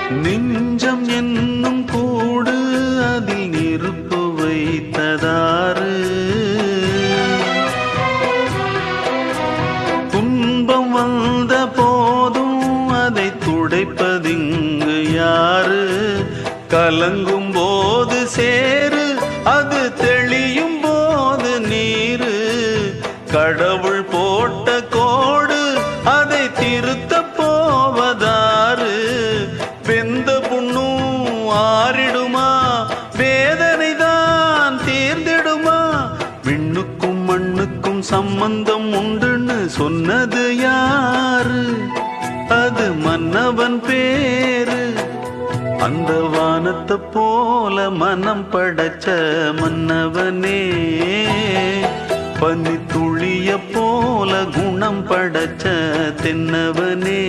நெஞ்சம் என்னும் கூடு அதில் நெருப்பு வைத்ததாறு, துன்பம் வந்த போதும் அதை துடைப்பதிங்கு யாரு? கலங்கும் போது சேரு, அது தெளியும் போது நீரு. கடவுள் போட்ட கோடு அதை திருத்த போவதாறு? வெந்த புண்ணும் ஆறிடுமா? வேதனை தான் தீர்ந்திடுமா? விண்ணுக்கும் மண்ணுக்கும் சம்பந்தம் உண்டுன்னு சொன்னது யாரு? அது மன்னவன் பேரு. அந்த வானத்தை போல மனம் படைச்ச மன்னவனே, பனி துளிய போல குணம் படைச்ச தென்னவனே.